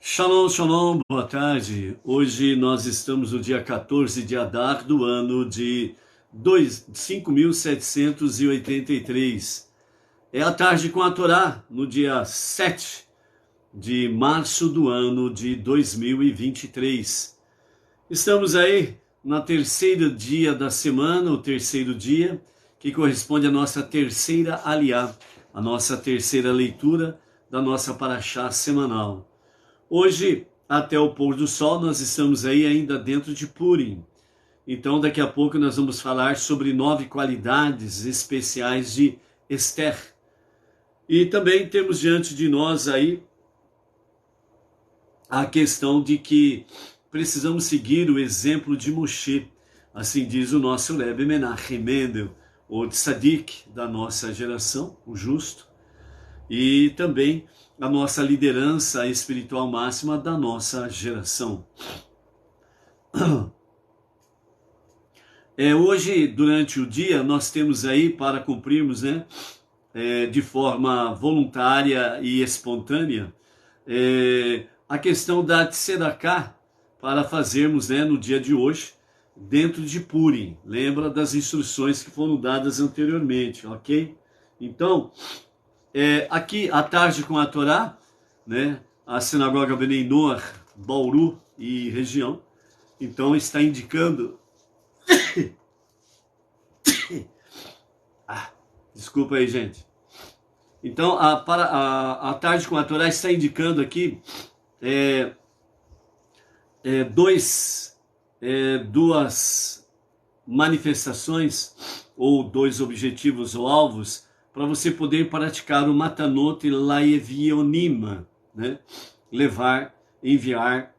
Shalom, shalom, boa tarde. Hoje nós estamos no dia 14 de Adar do ano de 5.783. É a tarde com a Torá, no dia 7 de março do ano de 2023. Estamos aí na terceiro dia da semana, o terceiro dia, que corresponde à nossa terceira aliá, a nossa terceira leitura da nossa paraxá semanal. Hoje, até o pôr do sol, nós estamos aí ainda dentro de Purim. Então, daqui a pouco nós vamos falar sobre 9 qualidades especiais de Esther. E também temos diante de nós aí a questão de que precisamos seguir o exemplo de Moshe. Assim diz o nosso Rebbe Menachem Mendel, o tzadik da nossa geração, o justo. E também a nossa liderança espiritual máxima da nossa geração. Hoje, durante o dia, nós temos aí para cumprirmos, de forma voluntária e espontânea, a questão da tzedakah para fazermos, no dia de hoje, dentro de Purim. Lembra das instruções que foram dadas anteriormente, ok? Então, aqui à tarde com a Torá, a sinagoga Bnei Noach, Bauru e região, então está indicando, desculpa aí gente, então a tarde com a Torá está indicando aqui duas manifestações ou dois objetivos ou alvos para você poder praticar o Matanot Laevionim, levar, enviar,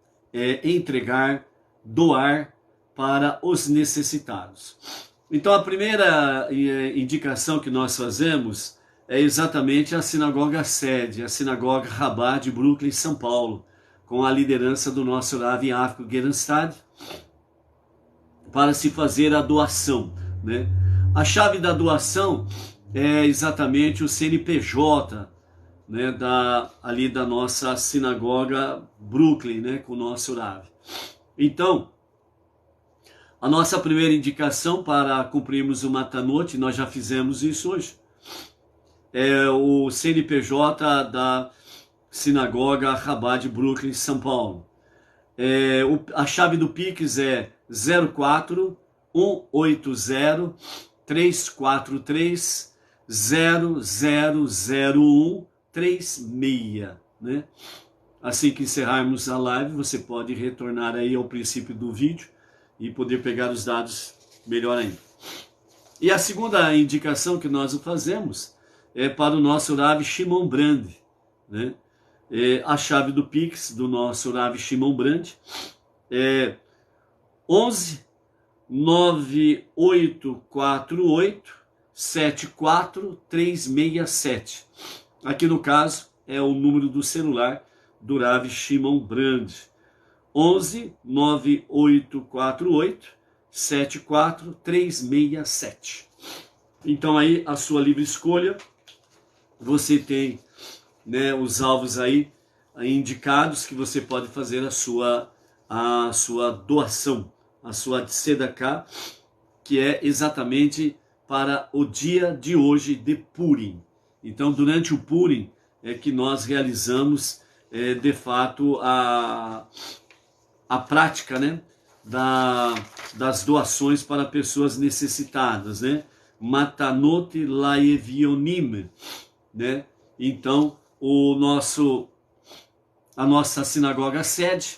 entregar, doar para os necessitados. Então a primeira indicação que nós fazemos é exatamente a sinagoga sede, a sinagoga Rabá de Brooklyn, São Paulo, com a liderança do nosso Rav Yafko Gerenstad, para se fazer a doação. A chave da doação é exatamente o CNPJ, ali da nossa sinagoga Brooklyn, com o nosso Rav. Então, a nossa primeira indicação para cumprirmos o Matanot, nós já fizemos isso hoje, é o CNPJ da sinagoga Rabá de Brooklyn, São Paulo. A chave do Pix é 04 180 343 000136, Assim que encerrarmos a live, você pode retornar aí ao princípio do vídeo e poder pegar os dados melhor ainda. E a segunda indicação que nós fazemos é para o nosso Rav Shimon Brand, a chave do Pix do nosso Rav Shimon Brand é 11 9848 74367. Aqui no caso é o número do celular do Rav Shimon Brand. 11 9848 74367. Então aí a sua livre escolha. Você tem, os alvos aí indicados que você pode fazer a sua doação, a sua tzedakah, que é exatamente para o dia de hoje de Purim. Então, durante o Purim é que nós realizamos, de fato, a prática, das doações para pessoas necessitadas, Matanot Laevionim, Então, a nossa sinagoga sede,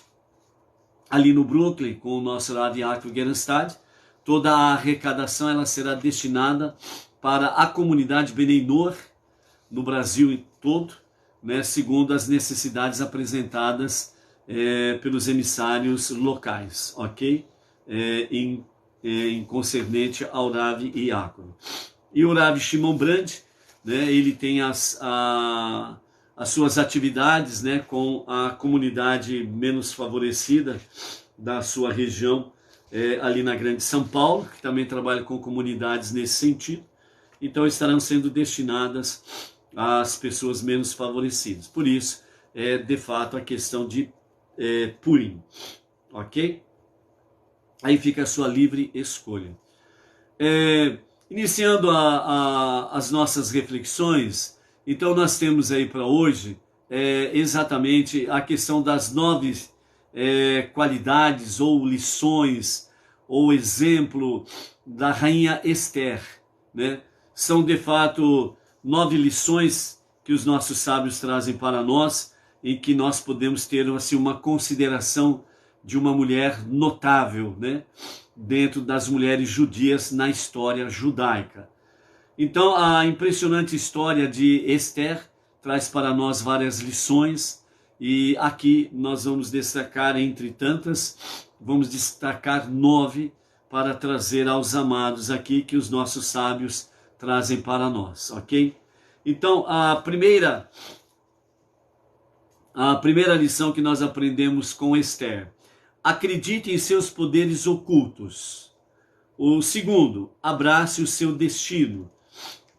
ali no Brooklyn, com o nosso Rav Yafko Gerenstad, toda a arrecadação ela será destinada para a comunidade Bnei Noach, no Brasil todo, segundo as necessidades apresentadas pelos emissários locais, ok? Em concernente ao Rav Yafko. E o Rav Shimon Brand, ele tem as suas atividades, com a comunidade menos favorecida da sua região, ali na Grande São Paulo, que também trabalha com comunidades nesse sentido. Então estarão sendo destinadas às pessoas menos favorecidas. Por isso, de fato, a questão de Purim, ok? Aí fica a sua livre escolha. Iniciando as nossas reflexões, então nós temos aí para hoje exatamente a questão das 9 qualidades ou lições ou exemplo da rainha Esther, né? São de fato 9 lições que os nossos sábios trazem para nós e que nós podemos ter assim, uma consideração de uma mulher notável, né? Dentro das mulheres judias na história judaica. Então a impressionante história de Esther traz para nós várias lições e aqui nós vamos destacar entre tantas, vamos destacar 9 para trazer aos amados aqui que os nossos sábios trazem para nós, ok? Então a primeira lição que nós aprendemos com Esther: acredite em seus poderes ocultos. O segundo, abrace o seu destino.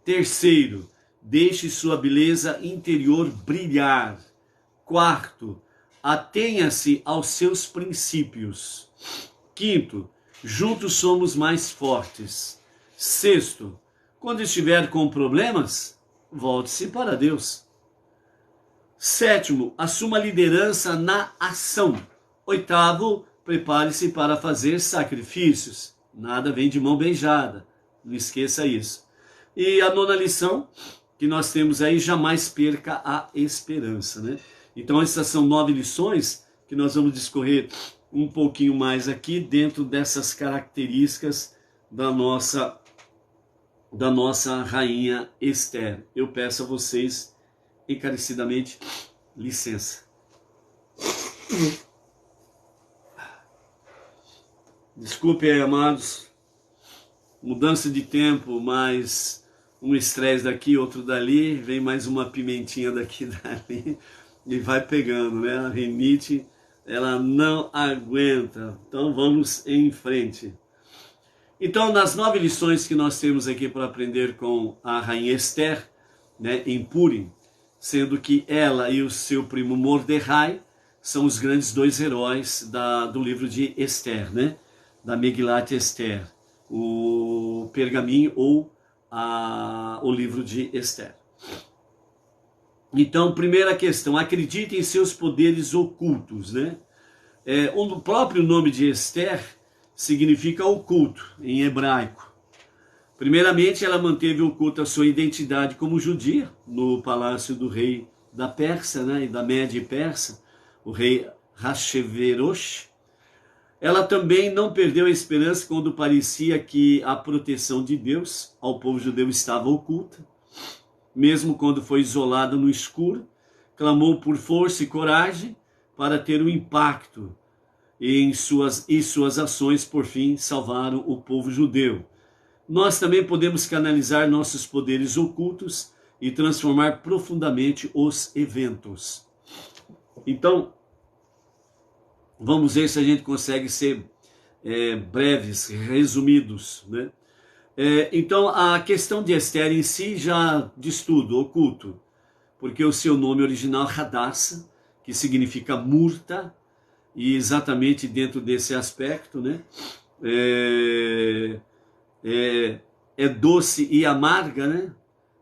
Terceiro, deixe sua beleza interior brilhar. Quarto, atenha-se aos seus princípios. Quinto, juntos somos mais fortes. Sexto, quando estiver com problemas, volte-se para Deus. Sétimo, assuma liderança na ação. Oitavo, prepare-se para fazer sacrifícios. Nada vem de mão beijada, não esqueça isso. E a 9ª lição que nós temos aí: jamais perca a esperança, né? Então essas são 9 lições que nós vamos discorrer um pouquinho mais aqui dentro dessas características da nossa rainha Esther. Eu peço a vocês encarecidamente licença. Desculpe aí, amados, mudança de tempo, mais um estresse daqui, outro dali, vem mais uma pimentinha daqui e dali, e vai pegando, né? A rinite, ela não aguenta. Então vamos em frente. Então, nas 9 lições que nós temos aqui para aprender com a rainha Esther, né, em Purim, sendo que ela e o seu primo Mordecai são os grandes 2 heróis do livro de Esther, né? Da Megilat Esther, o pergaminho ou o livro de Esther. Então, primeira questão: acredite em seus poderes ocultos, né? O próprio nome de Esther significa oculto em hebraico. Primeiramente, ela manteve oculta a sua identidade como judia no palácio do rei da Pérsia, né, e da Média Persa, o rei Ahasverosh. Ela também não perdeu a esperança quando parecia que a proteção de Deus ao povo judeu estava oculta. Mesmo quando foi isolada no escuro, clamou por força e coragem para ter um impacto e suas ações, por fim, salvaram o povo judeu. Nós também podemos canalizar nossos poderes ocultos e transformar profundamente os eventos. Então, vamos ver se a gente consegue ser breves, resumidos, né? Então, a questão de Esther em si já diz tudo, oculto, porque o seu nome original é Hadassah, que significa murta, e exatamente dentro desse aspecto, né? É doce e amarga, né?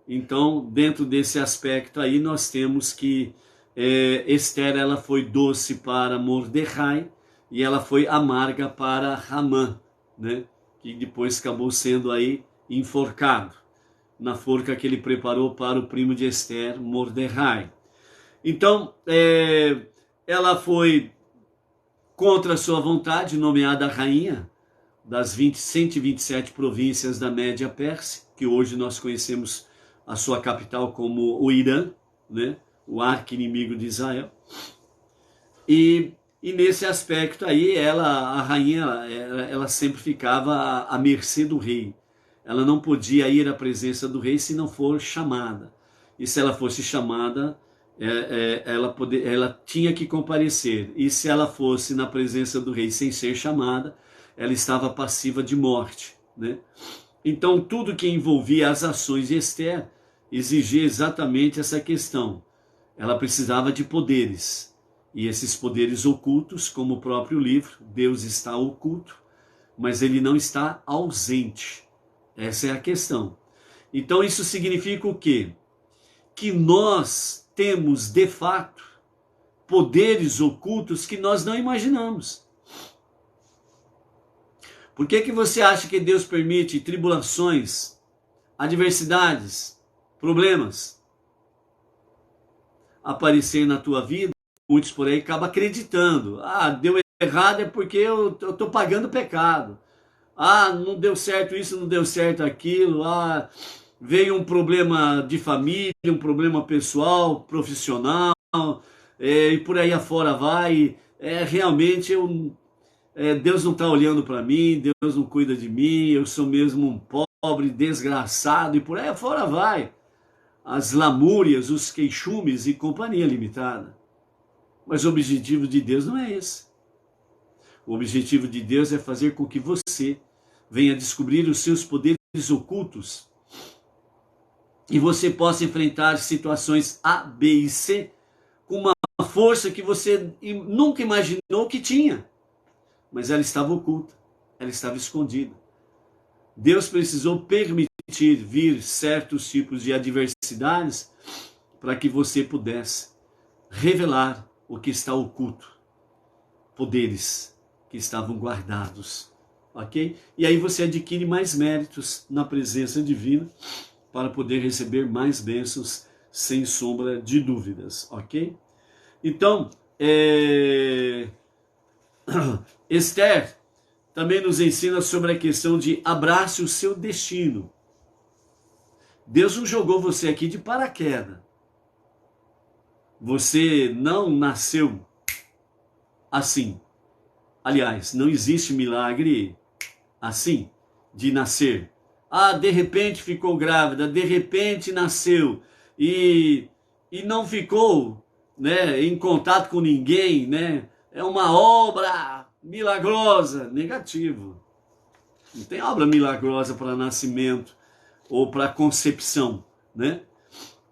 Então, dentro desse aspecto aí, nós temos que Esther, ela foi doce para Mordecai e ela foi amarga para Hamã, né? Que depois acabou sendo aí enforcado na forca que ele preparou para o primo de Esther, Mordecai. Então, ela foi contra a sua vontade nomeada rainha das 127 províncias da Média Pérsia, que hoje nós conhecemos a sua capital como o Irã, né? O arqui-inimigo de Israel. E nesse aspecto aí, a rainha, ela sempre ficava à mercê do rei. Ela não podia ir à presença do rei se não for chamada. E se ela fosse chamada, ela tinha que comparecer. E se ela fosse na presença do rei sem ser chamada, ela estava passiva de morte, né? Então, tudo que envolvia as ações de Esther exigia exatamente essa questão. Ela precisava de poderes. E esses poderes ocultos, como o próprio livro, Deus está oculto, mas ele não está ausente. Essa é a questão. Então isso significa o quê? Que nós temos, de fato, poderes ocultos que nós não imaginamos. Por que você acha que Deus permite tribulações, adversidades, problemas aparecer na tua vida? Muitos por aí acabam acreditando. Ah, deu errado é porque eu estou pagando pecado. Ah, não deu certo isso, não deu certo aquilo. Ah, veio um problema de família, um problema pessoal, profissional, e por aí afora vai. Realmente Deus não está olhando para mim, Deus não cuida de mim, eu sou mesmo um pobre, desgraçado, e por aí afora vai. As lamúrias, os queixumes e companhia limitada. Mas o objetivo de Deus não é esse. O objetivo de Deus é fazer com que você venha descobrir os seus poderes ocultos e você possa enfrentar situações A, B e C com uma força que você nunca imaginou que tinha. Mas ela estava oculta, ela estava escondida. Deus precisou permitir vir certos tipos de adversidades para que você pudesse revelar o que está oculto, poderes que estavam guardados, ok? E aí você adquire mais méritos na presença divina para poder receber mais bênçãos sem sombra de dúvidas, ok? Então, Esther também nos ensina sobre a questão de abrace o seu destino. Deus não jogou você aqui de paraquedas. Você não nasceu assim. Aliás, não existe milagre assim, de nascer. Ah, de repente ficou grávida, de repente nasceu e não ficou, né, em contato com ninguém, né? É uma obra milagrosa. Negativo. Não tem obra milagrosa para nascimento ou para concepção, né?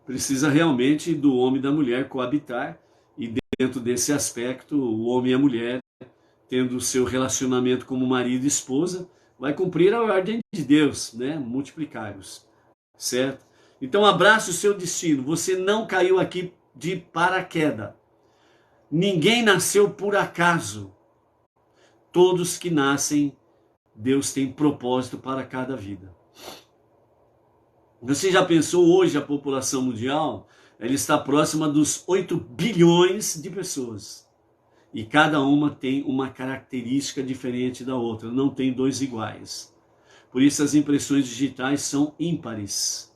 Precisa realmente do homem e da mulher coabitar, e dentro desse aspecto, o homem e a mulher, tendo o seu relacionamento como marido e esposa, vai cumprir a ordem de Deus, né? Multiplicar-os, certo? Então abraça o seu destino. Você não caiu aqui de paraquedas. Ninguém nasceu por acaso. Todos que nascem, Deus tem propósito para cada vida. Você já pensou hoje a população mundial? Ela está próxima dos 8 bilhões de pessoas. E cada uma tem uma característica diferente da outra. Não tem dois iguais. Por isso as impressões digitais são ímpares.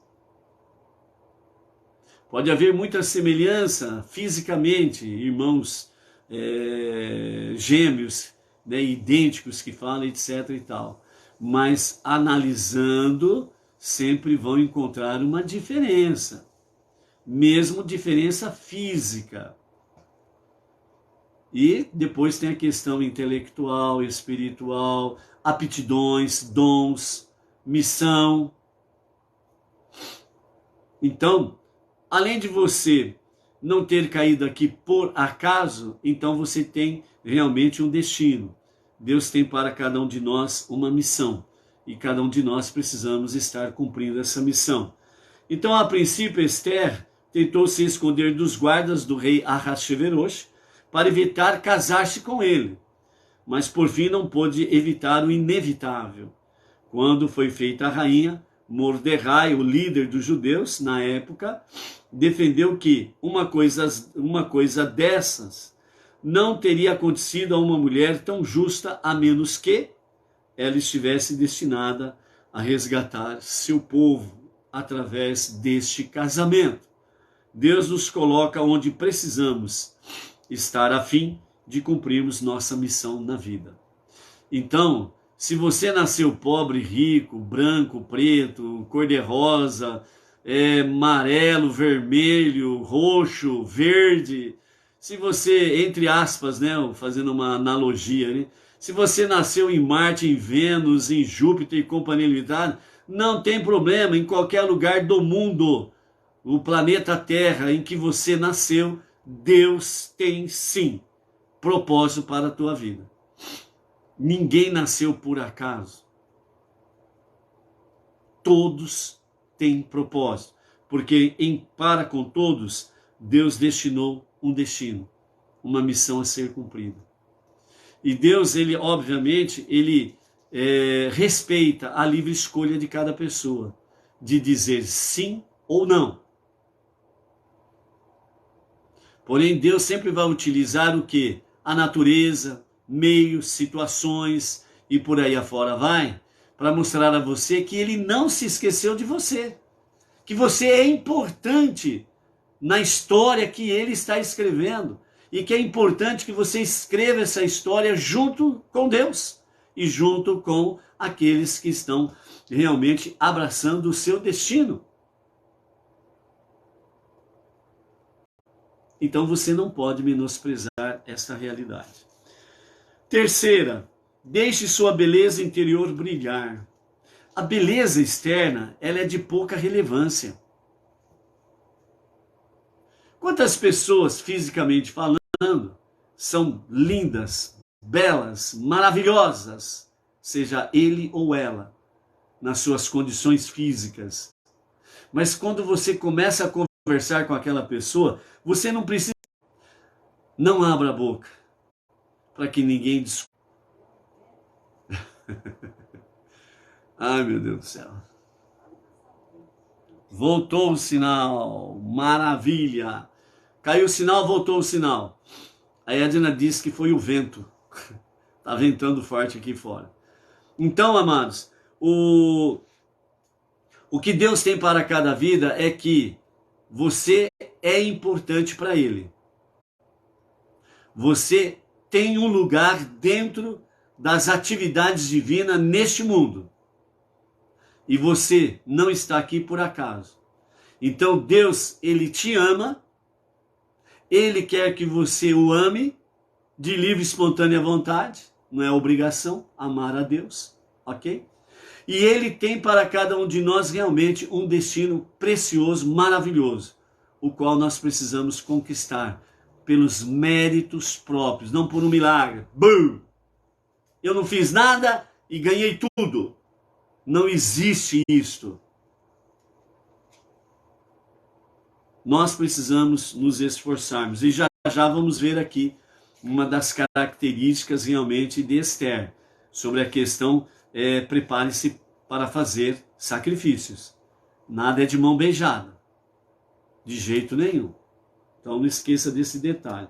Pode haver muita semelhança fisicamente, irmãos gêmeos, né, idênticos que falam, etc. e tal. Mas analisando, sempre vão encontrar uma diferença, mesmo diferença física. E depois tem a questão intelectual, espiritual, aptidões, dons, missão. Então, além de você não ter caído aqui por acaso, então você tem realmente um destino. Deus tem para cada um de nós uma missão. E cada um de nós precisamos estar cumprindo essa missão. Então, a princípio, Esther tentou se esconder dos guardas do rei Ahasverosh para evitar casar-se com ele. Mas, por fim, não pôde evitar o inevitável. Quando foi feita a rainha, Mordecai, o líder dos judeus, na época, defendeu que uma coisa dessas não teria acontecido a uma mulher tão justa, a menos que ela estivesse destinada a resgatar seu povo através deste casamento. Deus nos coloca onde precisamos estar a fim de cumprirmos nossa missão na vida. Então, se você nasceu pobre, rico, branco, preto, cor-de-rosa, amarelo, vermelho, roxo, verde, se você, entre aspas, né, fazendo uma analogia, né, se você nasceu em Marte, em Vênus, em Júpiter e companhia limitada, não tem problema, em qualquer lugar do mundo, o planeta Terra em que você nasceu, Deus tem sim propósito para a tua vida. Ninguém nasceu por acaso. Todos têm propósito, porque para com todos, Deus destinou um destino, uma missão a ser cumprida. E Deus, ele obviamente, ele respeita a livre escolha de cada pessoa, de dizer sim ou não. Porém, Deus sempre vai utilizar o quê? A natureza, meios, situações e por aí afora vai, para mostrar a você que ele não se esqueceu de você, que você é importante na história que ele está escrevendo, e que é importante que você escreva essa história junto com Deus e junto com aqueles que estão realmente abraçando o seu destino. Então você não pode menosprezar esta realidade. Terceira, deixe sua beleza interior brilhar. A beleza externa, ela é de pouca relevância. Quantas pessoas, fisicamente falando, são lindas, belas, maravilhosas, seja ele ou ela, nas suas condições físicas. Mas quando você começa a conversar com aquela pessoa, você não precisa, não abra a boca, para que ninguém descubra. Ai, meu Deus do céu. Voltou o sinal, maravilha. Caiu o sinal, voltou o sinal. A Edna disse que foi o vento. Está ventando forte aqui fora. Então, amados, o que Deus tem para cada vida é que você é importante para Ele. Você tem um lugar dentro das atividades divinas neste mundo. E você não está aqui por acaso. Então Deus, Ele te ama, Ele quer que você o ame de livre e espontânea vontade, não é obrigação amar a Deus, ok? E Ele tem para cada um de nós realmente um destino precioso, maravilhoso, o qual nós precisamos conquistar pelos méritos próprios, não por um milagre. Bum! Eu não fiz nada e ganhei tudo. Não existe isto. Nós precisamos nos esforçarmos. E já já vamos ver aqui uma das características realmente de Esther, sobre a questão, prepare-se para fazer sacrifícios. Nada é de mão beijada. De jeito nenhum. Então não esqueça desse detalhe.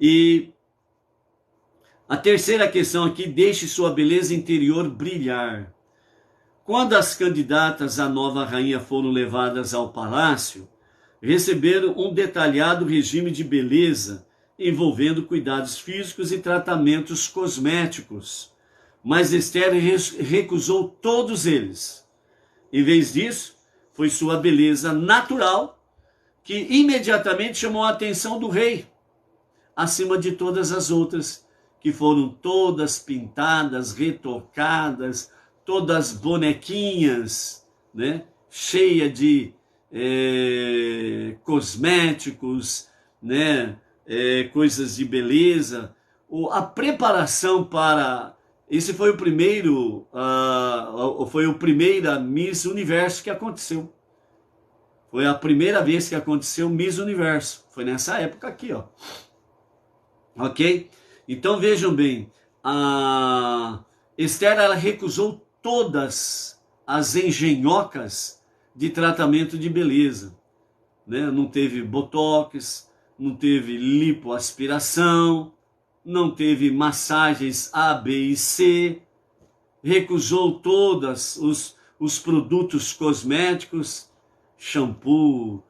E a terceira questão aqui, deixe sua beleza interior brilhar. Quando as candidatas à nova rainha foram levadas ao palácio, receberam um detalhado regime de beleza, envolvendo cuidados físicos e tratamentos cosméticos. Mas Esther recusou todos eles. Em vez disso, foi sua beleza natural que imediatamente chamou a atenção do rei, acima de todas as outras, que foram todas pintadas, retocadas, todas bonequinhas, né? Cheia de cosméticos, né? Coisas de beleza. A preparação para... Esse foi o primeiro, foi a primeira Miss Universo que aconteceu. Foi a primeira vez que aconteceu Miss Universo. Foi nessa época aqui, ó. Ok? Então vejam bem, a Esther, ela recusou todas as engenhocas de tratamento de beleza, né? Não teve botox, não teve lipoaspiração, não teve massagens A, B e C, recusou todos os produtos cosméticos, shampoo,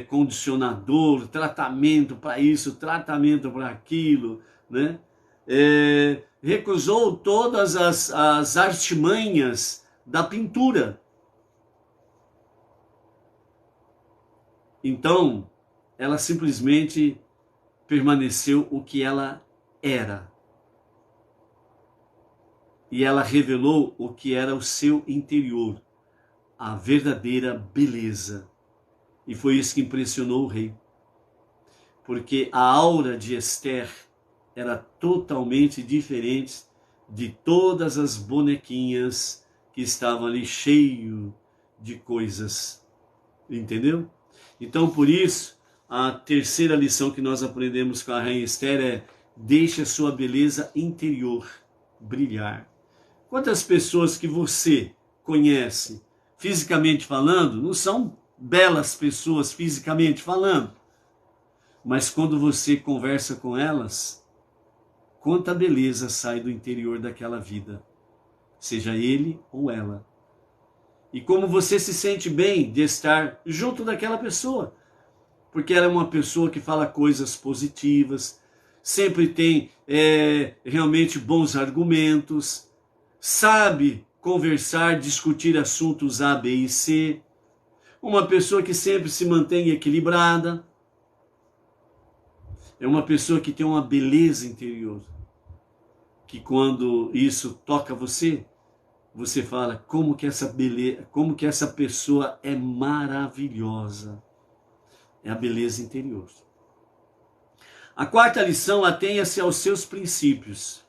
condicionador, tratamento para isso, tratamento para aquilo, né? Recusou todas as artimanhas da pintura. Então, ela simplesmente permaneceu o que ela era. E ela revelou o que era o seu interior, a verdadeira beleza. E foi isso que impressionou o rei. porque a aura de Esther era totalmente diferente de todas as bonequinhas que estavam ali cheio de coisas, entendeu? Então, por isso, a terceira lição que nós aprendemos com a rainha Esther é: deixe a sua beleza interior brilhar. Quantas pessoas que você conhece, fisicamente falando, não são belas pessoas fisicamente falando, mas quando você conversa com elas, quanta beleza sai do interior daquela vida, seja ele ou ela. E como você se sente bem de estar junto daquela pessoa, porque ela é uma pessoa que fala coisas positivas, sempre tem realmente bons argumentos, sabe conversar, discutir assuntos A, B e C, uma pessoa que sempre se mantém equilibrada, é uma pessoa que tem uma beleza interior, que quando isso toca você, você fala como que essa beleza, como que essa pessoa é maravilhosa. É a beleza interior. A quarta lição: atenha-se aos seus princípios.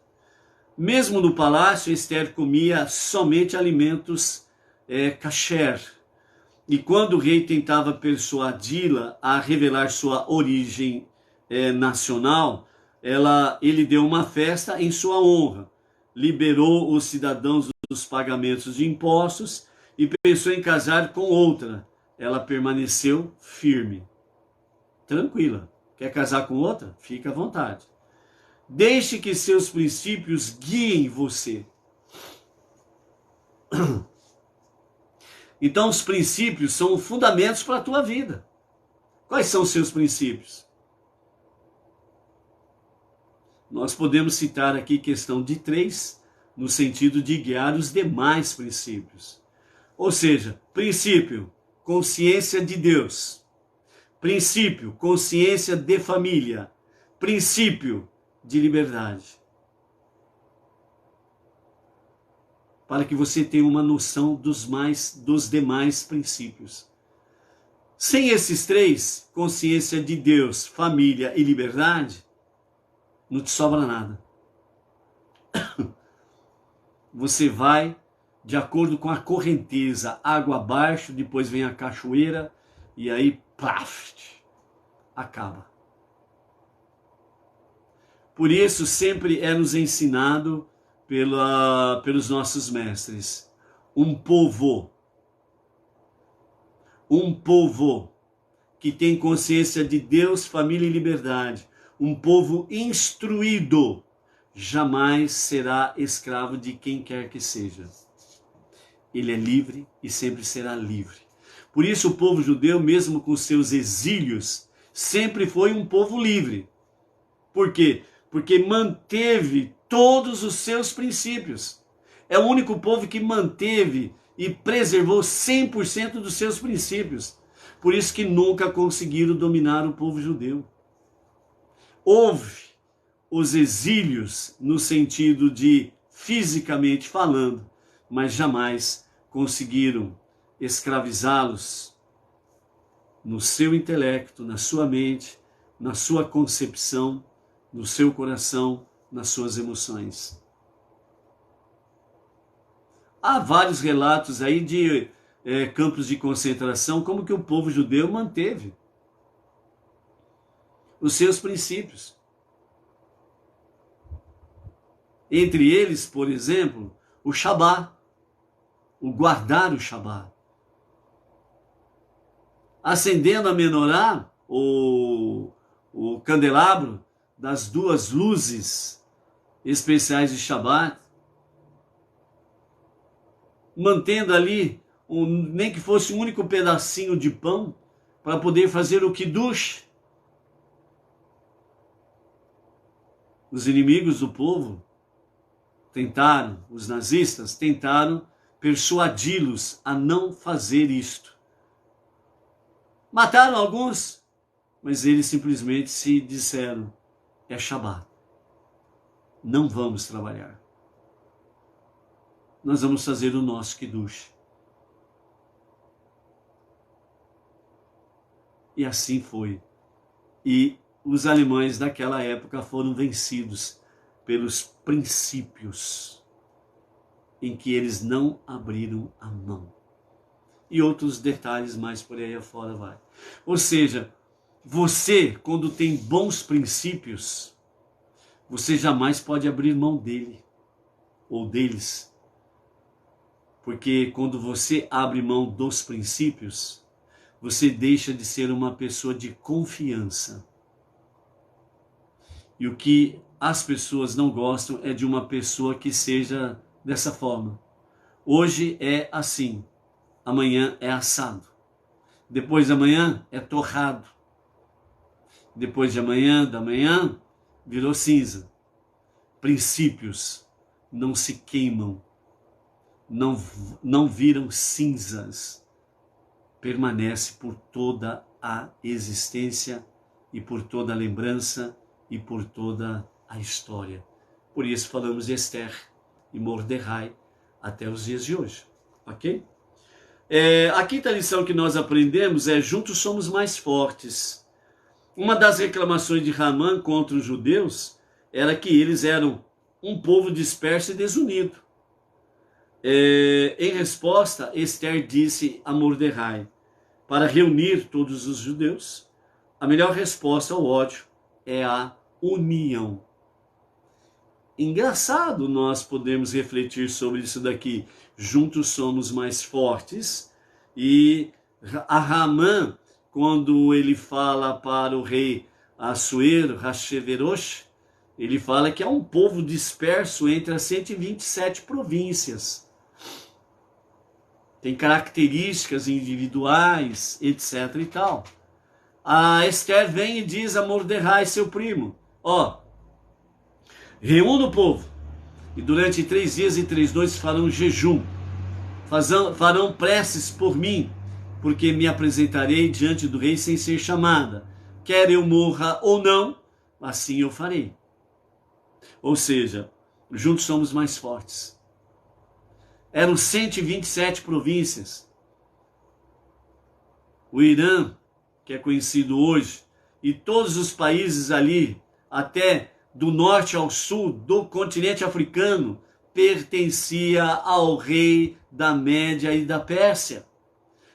Mesmo no palácio, Esther comia somente alimentos kasher. E quando o rei tentava persuadi-la a revelar sua origem nacional, ele deu uma festa em sua honra, liberou os cidadãos dos pagamentos de impostos e pensou em casar com outra. Ela permaneceu firme, tranquila. Quer casar com outra? Fica à vontade. Deixe que seus princípios guiem você. Então, os princípios são fundamentos para a tua vida. Quais são os seus princípios? Nós podemos citar aqui questão de 3, no sentido de guiar os demais princípios. Ou seja, princípio, consciência de Deus. Princípio, consciência de família. Princípio de liberdade. Para que você tenha uma noção dos demais princípios. Sem esses 3, consciência de Deus, família e liberdade, não te sobra nada. Você vai de acordo com a correnteza, água abaixo, depois vem a cachoeira e aí, plaf, acaba. Por isso, sempre é nos ensinado pelos nossos mestres. Um povo que tem consciência de Deus, família e liberdade, um povo instruído, jamais será escravo de quem quer que seja. Ele é livre e sempre será livre. Por isso o povo judeu, mesmo com seus exílios, sempre foi um povo livre. Por quê? Porque manteve todos os seus princípios. É o único povo que manteve e preservou 100% dos seus princípios. Por isso que nunca conseguiram dominar o povo judeu. Houve os exílios no sentido de fisicamente falando, mas jamais conseguiram escravizá-los no seu intelecto, na sua mente, na sua concepção, no seu coração, nas suas emoções. Há vários relatos aí de campos de concentração, como que o povo judeu manteve os seus princípios. Entre eles, por exemplo, o Shabá, o guardar o Shabá. Acendendo a menorá, o candelabro das 2 luzes especiais de Shabat, mantendo ali, nem que fosse um único pedacinho de pão, para poder fazer o Kiddush. Os inimigos do povo tentaram, os nazistas tentaram persuadi-los a não fazer isto. Mataram alguns, mas eles simplesmente se disseram: é Shabat, não vamos trabalhar. Nós vamos fazer o nosso Kiddush. E assim foi. E os alemães daquela época foram vencidos pelos princípios em que eles não abriram a mão. E outros detalhes mais por aí afora vai. Ou seja, você, quando tem bons princípios, você jamais pode abrir mão dele ou deles. Porque quando você abre mão dos princípios, você deixa de ser uma pessoa de confiança. E o que as pessoas não gostam é de uma pessoa que seja dessa forma. Hoje é assim, amanhã é assado. Depois de amanhã é torrado. Depois de amanhã, da manhã, virou cinza. Princípios não se queimam, não viram cinzas. Permanece por toda a existência e por toda a lembrança e por toda a história. Por isso falamos de Esther e Mordecai até os dias de hoje, ok? A quinta lição que nós aprendemos é: juntos somos mais fortes. Uma das reclamações de Ramã contra os judeus era que eles eram um povo disperso e desunido. Em resposta, Esther disse a Mordecai: para reunir todos os judeus, a melhor resposta ao ódio é a união. Engraçado nós podemos refletir sobre isso daqui. Juntos somos mais fortes. E a Ramã, quando ele fala para o rei Assuero, Hashverosh, ele fala que é um povo disperso entre as 127 províncias. Tem características individuais, etc. e tal. A Esther vem e diz a Mordecai, seu primo: reúna o povo, e durante 3 dias e 3 noites farão jejum, farão preces por mim, porque me apresentarei diante do rei sem ser chamada. Quer eu morra ou não, assim eu farei. Ou seja, juntos somos mais fortes. Eram 127 províncias. O Irã, que é conhecido hoje, e todos os países ali, até do norte ao sul do continente africano, pertencia ao rei da Média e da Pérsia.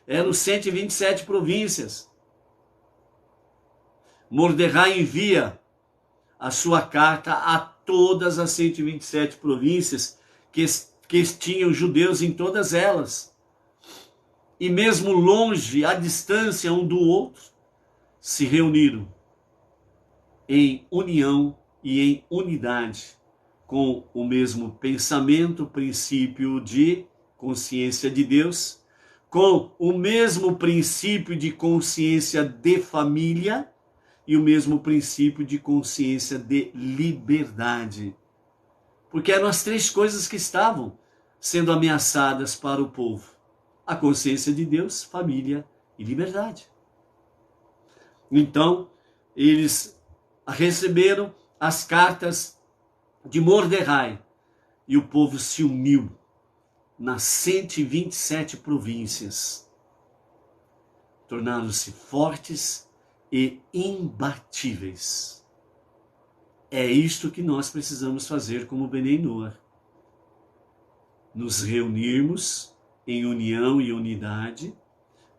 Eram 127 províncias. Mordecai envia a sua carta a todas as 127 províncias que tinham judeus em todas elas. E mesmo longe, à distância um do outro, se reuniram em união e em unidade, com o mesmo pensamento, princípio de consciência de Deus, com o mesmo princípio de consciência de família e o mesmo princípio de consciência de liberdade. Porque eram as 3 coisas que estavam sendo ameaçadas para o povo: a consciência de Deus, família e liberdade. Então, eles receberam as cartas de Mordecai e o povo se uniu nas 127 províncias. Tornaram-se fortes e imbatíveis. É isto que nós precisamos fazer como Benei Noach. Nos reunirmos em união e unidade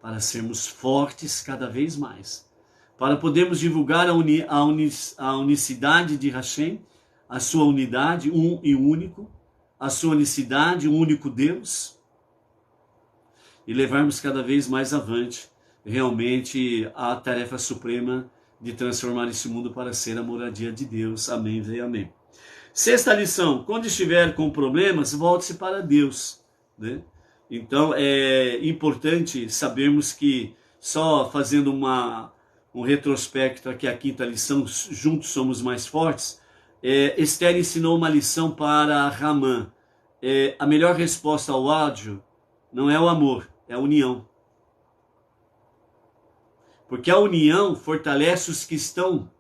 para sermos fortes cada vez mais. Para podermos divulgar a unicidade de Hashem, a sua unidade, um e único, a sua unicidade, um único Deus, e levarmos cada vez mais avante realmente a tarefa suprema de transformar esse mundo para ser a moradia de Deus. Amém e amém. 6ª lição: quando estiver com problemas, volte-se para Deus, né? Então é importante sabermos que, só fazendo um retrospecto aqui, a 5ª lição, juntos somos mais fortes, Esther ensinou uma lição para Ramã. A melhor resposta ao ódio não é o amor, é a união. Porque a união fortalece os que estão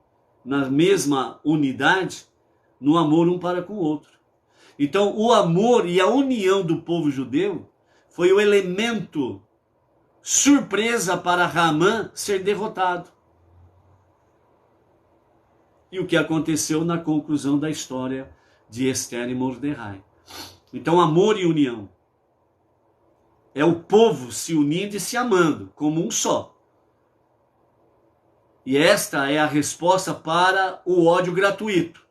na mesma unidade, no amor um para com o outro. Então, o amor e a união do povo judeu foi o elemento surpresa para Ramã ser derrotado. E o que aconteceu na conclusão da história de Esther e Mordecai. Então, amor e união. É o povo se unindo e se amando como um só. E esta é a resposta para o ódio gratuito.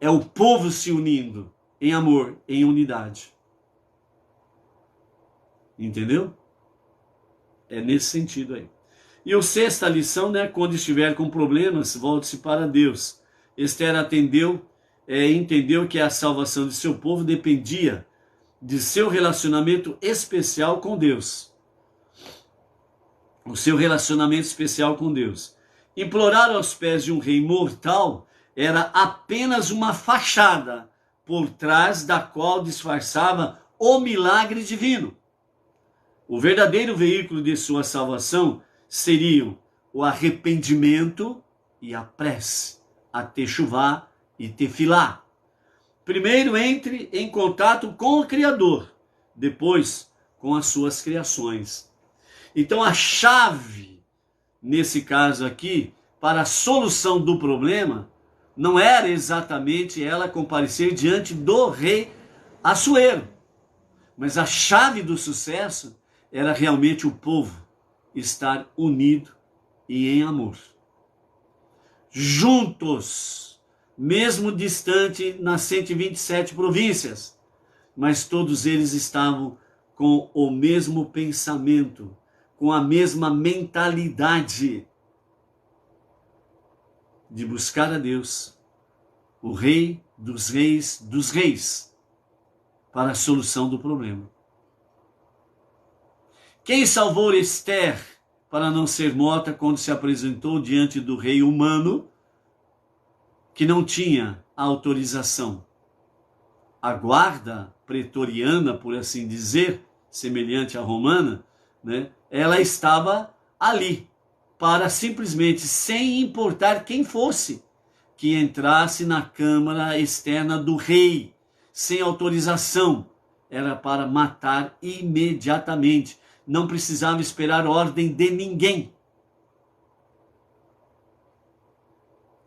É o povo se unindo em amor, em unidade. Entendeu? É nesse sentido aí. E a sexta lição, né? Quando estiver com problemas, volte-se para Deus. Esther entendeu que a salvação de seu povo dependia de seu relacionamento especial com Deus. O seu relacionamento especial com Deus. Implorar aos pés de um rei mortal era apenas uma fachada por trás da qual disfarçava o milagre divino. O verdadeiro veículo de sua salvação seriam o arrependimento e a prece, a techuvá e tefilá. Primeiro entre em contato com o Criador, depois com as suas criações. Então a chave, nesse caso aqui, para a solução do problema, não era exatamente ela comparecer diante do rei Assuero, mas a chave do sucesso era realmente o povo estar unido e em amor. Juntos, mesmo distante nas 127 províncias, mas todos eles estavam com o mesmo pensamento, com a mesma mentalidade de buscar a Deus, o Rei dos Reis, para a solução do problema. Quem salvou Esther para não ser morta quando se apresentou diante do rei humano que não tinha autorização? A guarda pretoriana, por assim dizer, semelhante à romana, né? Ela estava ali para simplesmente, sem importar quem fosse, que entrasse na câmara externa do rei, sem autorização. Era para matar imediatamente. Não precisava esperar ordem de ninguém.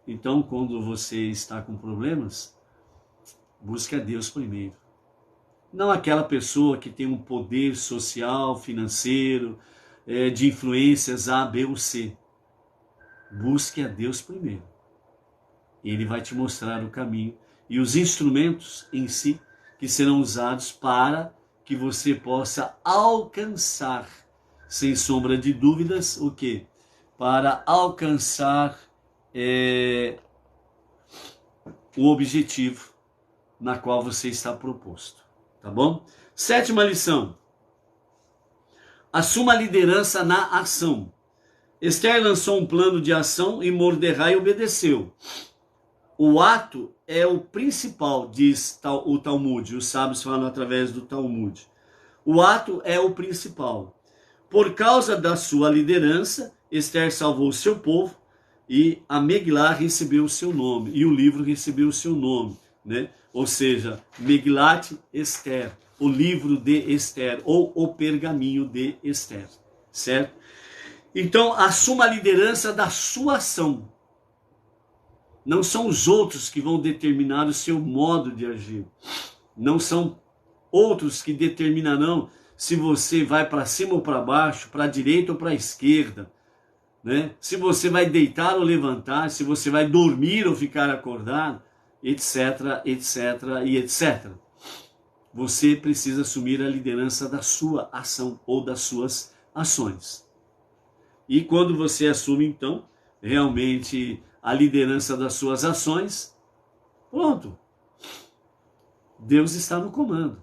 Então, quando você está com problemas, busque a Deus primeiro. Não aquela pessoa que tem um poder social, financeiro, de influências A, B ou C. Busque a Deus primeiro. Ele vai te mostrar o caminho e os instrumentos em si que serão usados para que você possa alcançar, sem sombra de dúvidas, o quê? Para alcançar o objetivo na qual você está proposto. Tá bom? Sétima lição. Assuma a liderança na ação. Esther lançou um plano de ação e Mordecai obedeceu. O ato é o principal, diz o Talmud. Os sábios falam através do Talmud. O ato é o principal. Por causa da sua liderança, Esther salvou seu povo e a Megilá recebeu o seu nome. E o livro recebeu o seu nome, né? Ou seja, Megilat Esther, o livro de Esther, ou o pergaminho de Esther, certo? Então, assuma a liderança da sua ação. Não são os outros que vão determinar o seu modo de agir. Não são outros que determinarão se você vai para cima ou para baixo, para a direita ou para a esquerda, né? Se você vai deitar ou levantar, se você vai dormir ou ficar acordado, etc, etc e etc. Você precisa assumir a liderança da sua ação ou das suas ações. E quando você assume, então, realmente a liderança das suas ações, pronto. Deus está no comando,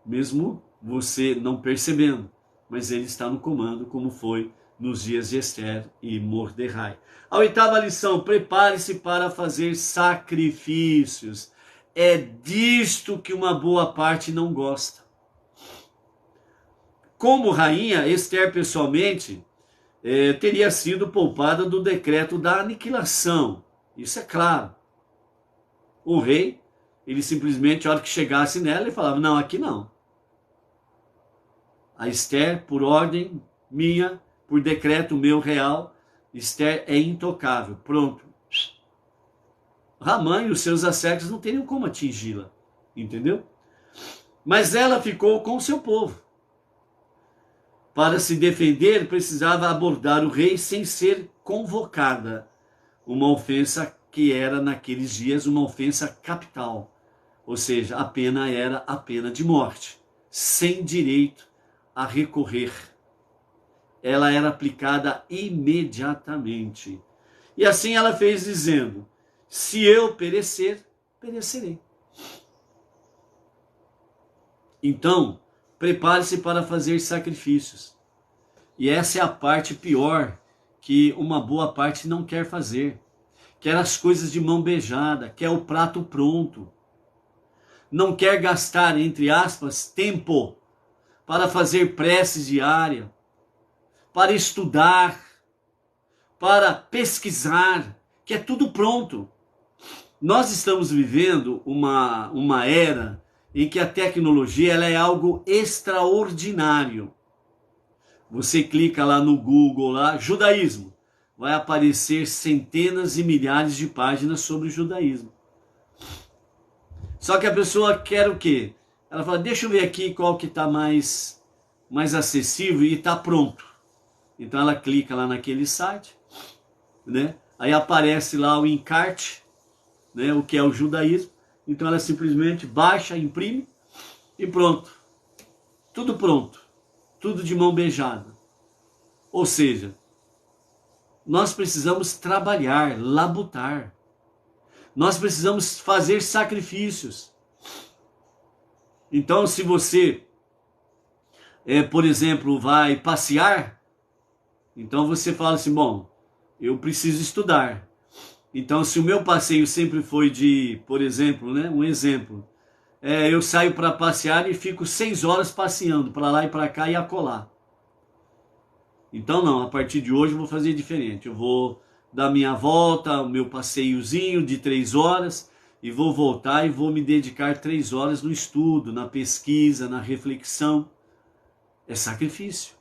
mesmo você não percebendo, mas Ele está no comando, como foi nos dias de Esther e Mordecai. A oitava lição, prepare-se para fazer sacrifícios. É disto que uma boa parte não gosta. Como rainha, Esther pessoalmente teria sido poupada do decreto da aniquilação. Isso é claro. O rei, ele simplesmente, a hora que chegasse nela, ele falava, não, aqui não. A Esther, por ordem minha, por decreto meu real, Esther é intocável. Pronto. Ramã e os seus asseclas não teriam como atingi-la, entendeu? Mas ela ficou com o seu povo. Para se defender, precisava abordar o rei sem ser convocada. Uma ofensa que era, naqueles dias, uma ofensa capital. Ou seja, a pena era a pena de morte, sem direito a recorrer. Ela era aplicada imediatamente. E assim ela fez, dizendo: se eu perecer, perecerei. Então, prepare-se para fazer sacrifícios. E essa é a parte pior, que uma boa parte não quer fazer. Quer as coisas de mão beijada, quer o prato pronto. Não quer gastar, entre aspas, tempo para fazer preces diárias, para estudar, para pesquisar, que é tudo pronto. Nós estamos vivendo uma era em que a tecnologia ela é algo extraordinário. Você clica lá no Google, lá, judaísmo, vai aparecer centenas e milhares de páginas sobre o judaísmo. Só que a pessoa quer o quê? Ela fala, deixa eu ver aqui qual que está mais acessível e está pronto. Então ela clica lá naquele site, né? Aí aparece lá o encarte, né? O que é o judaísmo. Então ela simplesmente baixa, imprime e pronto. Tudo pronto. Tudo de mão beijada. Ou seja, nós precisamos trabalhar, labutar. Nós precisamos fazer sacrifícios. Então, se você, por exemplo, vai passear, então você fala assim, bom, eu preciso estudar. Então, se o meu passeio sempre foi de, por exemplo, né, um exemplo, eu saio para passear e fico 6 horas passeando para lá e para cá e acolá. Então não, a partir de hoje eu vou fazer diferente. Eu vou dar minha volta, o meu passeiozinho de 3 horas e vou voltar e vou me dedicar 3 horas no estudo, na pesquisa, na reflexão. É sacrifício.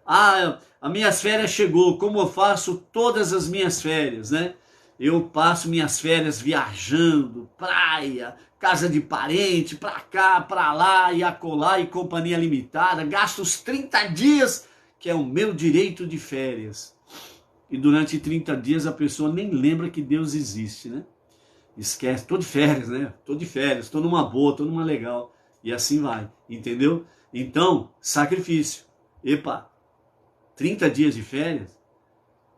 Ah, as minhas férias chegou, como eu faço todas as minhas férias, né? Eu passo minhas férias viajando, praia, casa de parente, pra cá, pra lá e acolá e companhia limitada, gasto os 30 dias, que é o meu direito de férias. E durante 30 dias a pessoa nem lembra que Deus existe, né? Esquece, tô de férias, né? Tô de férias, tô numa boa, tô numa legal. E assim vai, entendeu? Então, sacrifício. Epa, 30 dias de férias?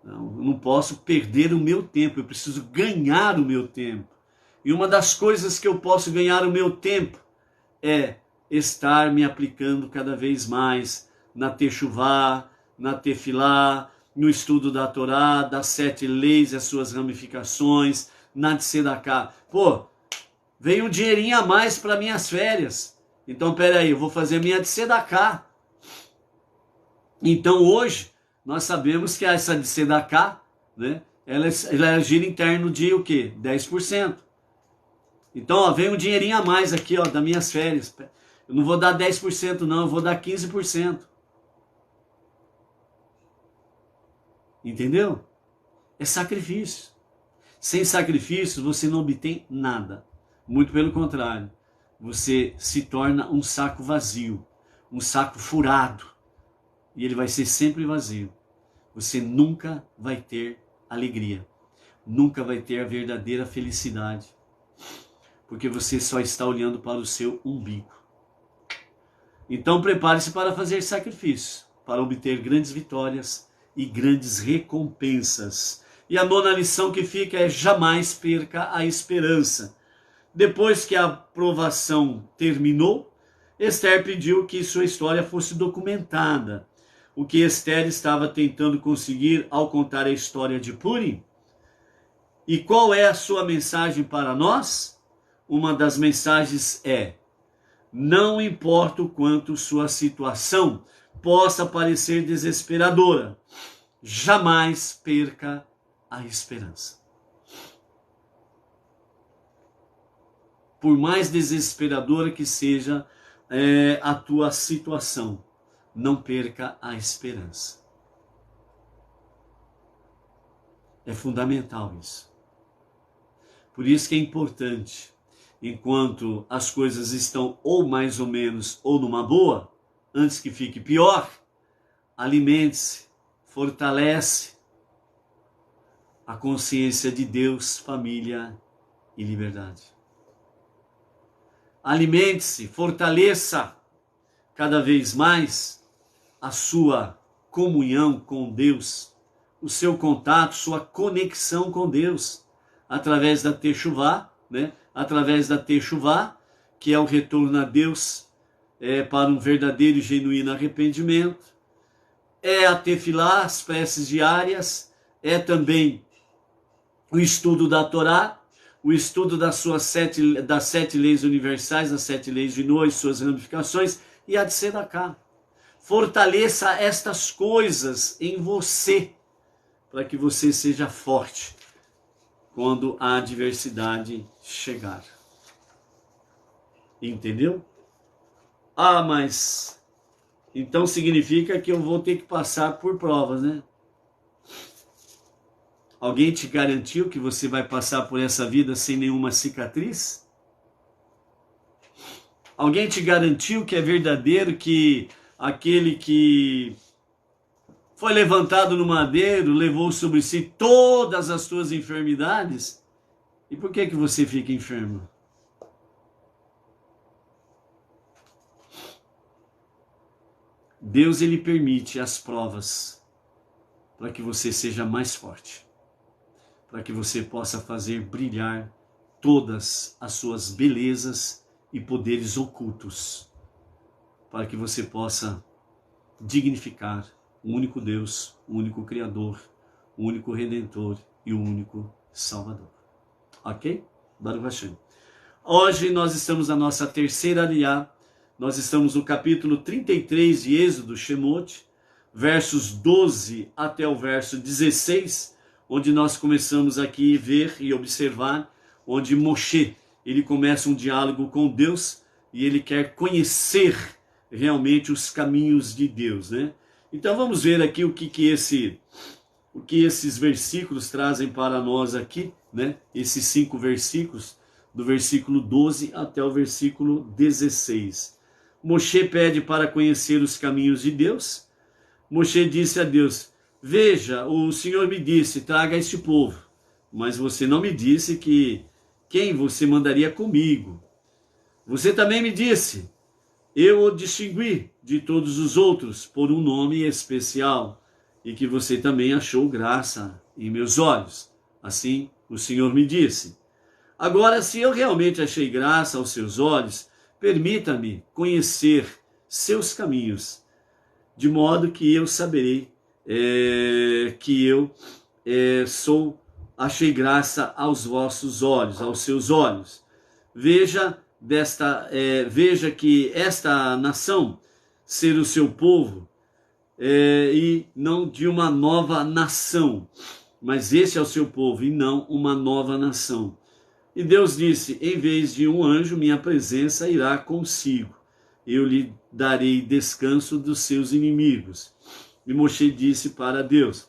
Não, eu não posso perder o meu tempo, eu preciso ganhar o meu tempo. E uma das coisas que eu posso ganhar o meu tempo é estar me aplicando cada vez mais na Techuvá, na Tefilá, no estudo da Torá, das 7 leis e as suas ramificações, na Tzedaká. Pô, veio um dinheirinho a mais para minhas férias. Então, peraí, eu vou fazer minha Tzedaká. Então, hoje, nós sabemos que essa Tzedaká, né, ela gira em torno de o quê? 10%. Então, ó, vem um dinheirinho a mais aqui, ó, das minhas férias. Eu não vou dar 10% não, eu vou dar 15%. Entendeu? É sacrifício. Sem sacrifício, você não obtém nada. Muito pelo contrário. Você se torna um saco vazio, um saco furado. E ele vai ser sempre vazio. Você nunca vai ter alegria. Nunca vai ter a verdadeira felicidade. Porque você só está olhando para o seu umbigo. Então prepare-se para fazer sacrifícios, para obter grandes vitórias e grandes recompensas. E a 9ª lição que fica é: jamais perca a esperança. Depois que a provação terminou, Esther pediu que sua história fosse documentada. O que Esther estava tentando conseguir ao contar a história de Purim? E qual é a sua mensagem para nós? Uma das mensagens é: não importa o quanto sua situação possa parecer desesperadora, jamais perca a esperança. Por mais desesperadora que seja a tua situação, não perca a esperança. É fundamental isso. Por isso que é importante, enquanto as coisas estão ou mais ou menos ou numa boa, antes que fique pior, alimente-se, fortalece a consciência de Deus, família e liberdade. Alimente-se, fortaleça cada vez mais a sua comunhão com Deus, o seu contato, sua conexão com Deus, através da Techuvá, né? Através da Techuvá, que é o retorno a Deus para um verdadeiro e genuíno arrependimento, é a Tefilá, as preces diárias, é também o estudo da Torá, o estudo das sete leis universais, as 7 leis de Noé, suas ramificações, e a de Sedaká. Fortaleça estas coisas em você, para que você seja forte quando a adversidade chegar. Entendeu? Ah, mas então significa que eu vou ter que passar por provas, né? Alguém te garantiu que você vai passar por essa vida sem nenhuma cicatriz? Alguém te garantiu que é verdadeiro que aquele que foi levantado no madeiro levou sobre si todas as tuas enfermidades? E por que você fica enfermo? Deus, ele permite as provas para que você seja mais forte, para que você possa fazer brilhar todas as suas belezas e poderes ocultos, para que você possa dignificar o único Deus, o único Criador, o único Redentor e o único Salvador. Ok? Baruch Hashem. Hoje nós estamos na nossa terceira aliá. Nós estamos no capítulo 33 de Êxodo, Shemot, versos 12 até o verso 16, onde nós começamos aqui a ver e observar, onde Moshe, ele começa um diálogo com Deus e ele quer conhecer realmente os caminhos de Deus, né? Então vamos ver aqui o que esses versículos trazem para nós aqui, né? Esses 5 versículos, do versículo 12 até o versículo 16. Moshe pede para conhecer os caminhos de Deus. Moshe disse a Deus: veja, o Senhor me disse, traga este povo, mas você não me disse quem você mandaria comigo. Você também me disse, eu o distingui de todos os outros por um nome especial, e que você também achou graça em meus olhos. Assim o Senhor me disse. Agora, se eu realmente achei graça aos seus olhos, permita-me conhecer seus caminhos, de modo que eu saberei que eu achei graça aos vossos olhos, aos seus olhos. Veja que esta nação ser o seu povo, e não de uma nova nação, mas este é o seu povo e não uma nova nação. E Deus disse: em vez de um anjo, minha presença irá consigo. Eu lhe darei descanso dos seus inimigos. E Moshe disse para Deus: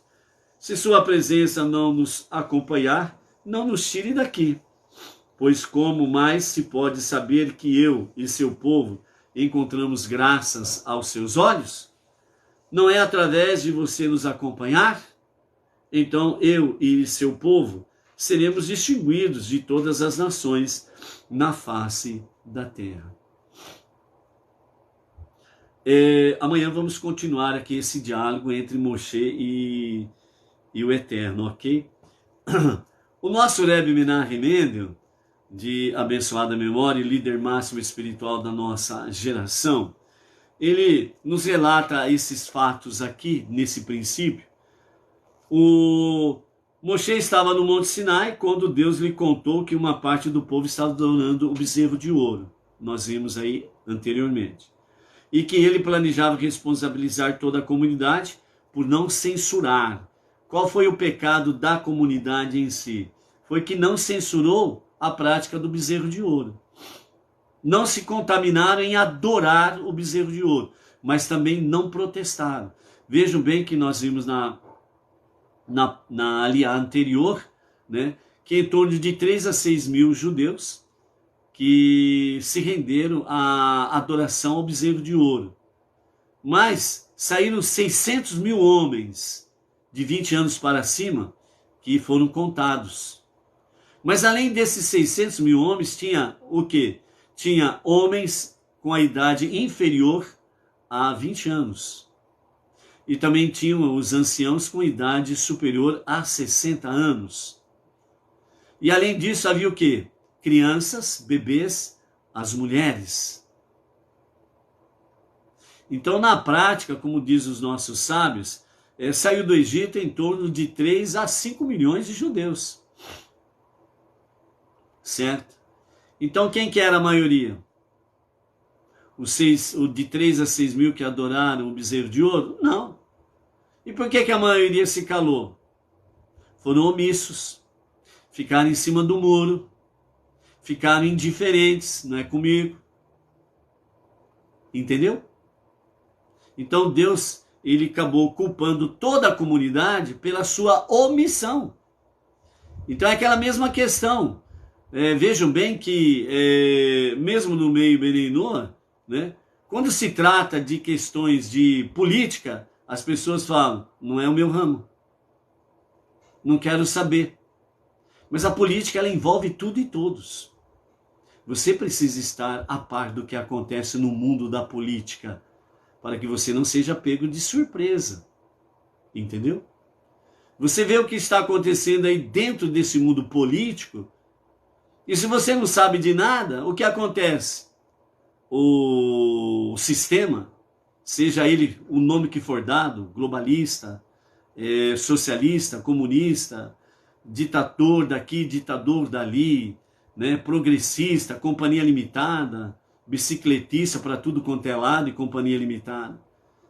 se sua presença não nos acompanhar, não nos tire daqui. Pois como mais se pode saber que eu e seu povo encontramos graças aos seus olhos? Não é através de você nos acompanhar? Então eu e seu povo seremos distinguidos de todas as nações na face da terra. Amanhã vamos continuar aqui esse diálogo entre Moshe e o Eterno, ok? O nosso Rebbe Menahem Mendel, de abençoada memória e líder máximo espiritual da nossa geração, ele nos relata esses fatos aqui, nesse princípio. O Moshe estava no Monte Sinai quando Deus lhe contou que uma parte do povo estava adorando o bezerro de ouro. Nós vimos aí anteriormente. E que ele planejava responsabilizar toda a comunidade por não censurar. Qual foi o pecado da comunidade em si? Foi que não censurou a prática do bezerro de ouro. Não se contaminaram em adorar o bezerro de ouro, mas também não protestaram. Vejam bem que nós vimos na aliá anterior, né, que em torno de 3 a 6 mil judeus que se renderam à adoração ao bezerro de ouro. Mas saíram 600 mil homens de 20 anos para cima que foram contados. Mas além desses 600 mil homens, tinha o quê? Tinha homens com a idade inferior a 20 anos. E também tinham os anciãos com idade superior a 60 anos. E além disso havia o quê? Crianças, bebês, as mulheres. Então, na prática, como diz os nossos sábios, saiu do Egito em torno de 3 a 5 milhões de judeus. Certo? Então, quem que era a maioria? O de 3 a 6 mil que adoraram o bezerro de ouro? Não. E por que a maioria se calou? Foram omissos, ficaram em cima do muro, ficaram indiferentes, não é comigo. Entendeu? Então Deus, ele acabou culpando toda a comunidade pela sua omissão. Então é aquela mesma questão. Vejam bem que, mesmo no meio Benei Noah, né, quando se trata de questões de política, as pessoas falam, não é o meu ramo. Não quero saber. Mas a política, ela envolve tudo e todos. Você precisa estar a par do que acontece no mundo da política, para que você não seja pego de surpresa. Entendeu? Você vê o que está acontecendo aí dentro desse mundo político, e se você não sabe de nada, o que acontece? O sistema, seja ele o nome que for dado, globalista, socialista, comunista, ditador daqui, ditador dali, né, progressista, companhia limitada, bicicletista para tudo quanto é lado e companhia limitada.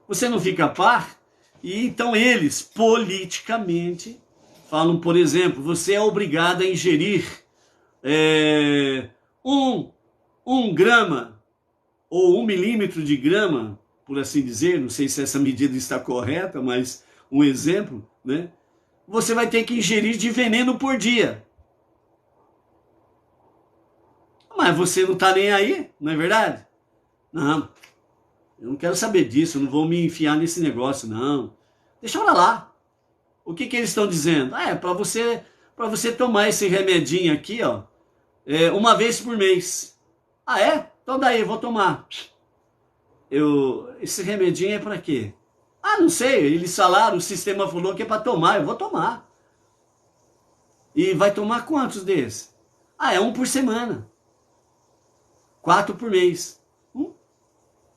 Você não fica a par? E então eles, politicamente, falam, por exemplo, você é obrigado a ingerir um grama ou 1 milímetro de grama, por assim dizer, não sei se essa medida está correta, mas um exemplo, né? Você vai ter que ingerir de veneno por dia. Mas você não está nem aí, não é verdade? Não, eu não quero saber disso, eu não vou me enfiar nesse negócio, não. Deixa eu lá. O que eles estão dizendo? Para você tomar esse remedinho aqui, ó, uma vez por mês. Ah, é? Então daí, eu vou tomar. Esse remedinho é para quê? Ah, não sei, eles falaram, o sistema falou que é para tomar, eu vou tomar. E vai tomar quantos desses? Ah, é 1 por semana. 4 por mês.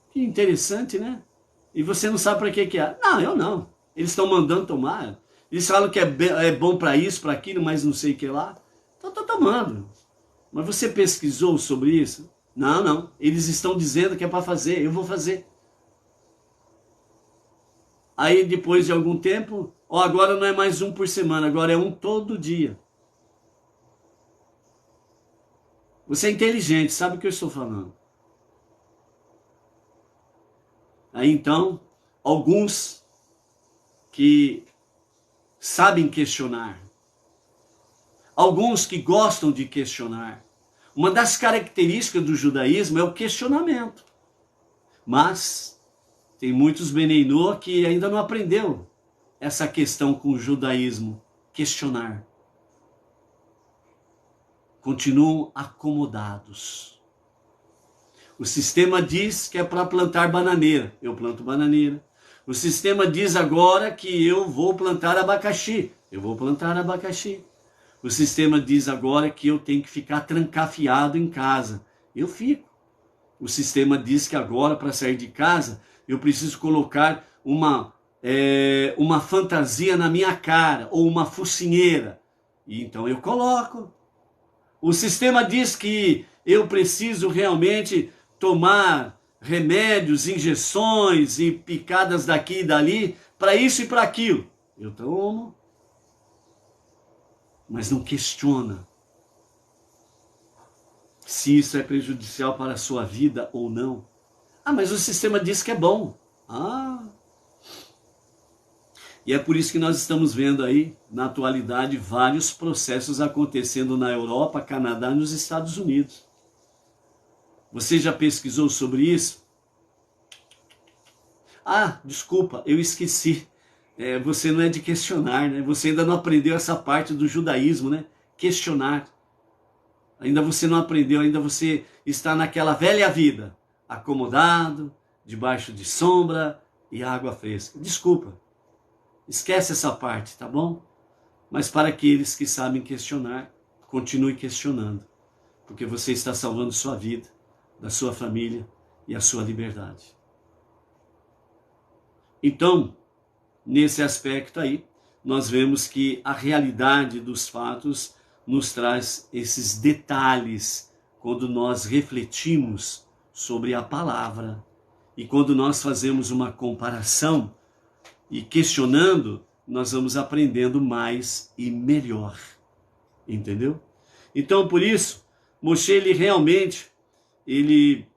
Que interessante, né? E você não sabe para que é. Não, eu não. Eles estão mandando tomar. Eles falam que é bom para isso, para aquilo, mas não sei o que lá. Então estou tomando. Mas você pesquisou sobre isso? Não, não. Eles estão dizendo que é para fazer, eu vou fazer. Aí depois de algum tempo, agora não é mais 1 por semana, agora é 1 todo dia. Você é inteligente, sabe o que eu estou falando. Aí então, alguns que sabem questionar, alguns que gostam de questionar. Uma das características do judaísmo é o questionamento. Mas tem muitos Benei Noah que ainda não aprendeu essa questão com o judaísmo, questionar. Continuam acomodados. O sistema diz que é para plantar bananeira. Eu planto bananeira. O sistema diz agora que eu vou plantar abacaxi. Eu vou plantar abacaxi. O sistema diz agora que eu tenho que ficar trancafiado em casa. Eu fico. O sistema diz que agora, para sair de casa, eu preciso colocar uma fantasia na minha cara, ou uma focinheira. E então eu coloco. O sistema diz que eu preciso realmente tomar remédios, injeções e picadas daqui e dali, para isso e para aquilo. Eu tomo. Mas não questiona se isso é prejudicial para a sua vida ou não. Ah, mas o sistema diz que é bom. E é por isso que nós estamos vendo aí, na atualidade, vários processos acontecendo na Europa, Canadá e nos Estados Unidos. Você já pesquisou sobre isso? Ah, desculpa, eu esqueci. Você não é de questionar, né? Você ainda não aprendeu essa parte do judaísmo, né? Questionar. Ainda você não aprendeu, ainda você está naquela velha vida, acomodado, debaixo de sombra e água fresca. Desculpa, esquece essa parte, tá bom? Mas para aqueles que sabem questionar, continue questionando, porque você está salvando sua vida, da sua família e a sua liberdade. Então, nesse aspecto aí, nós vemos que a realidade dos fatos nos traz esses detalhes quando nós refletimos sobre a palavra e quando nós fazemos uma comparação e questionando, nós vamos aprendendo mais e melhor, entendeu? Então, por isso, Moshe, ele realmente, ele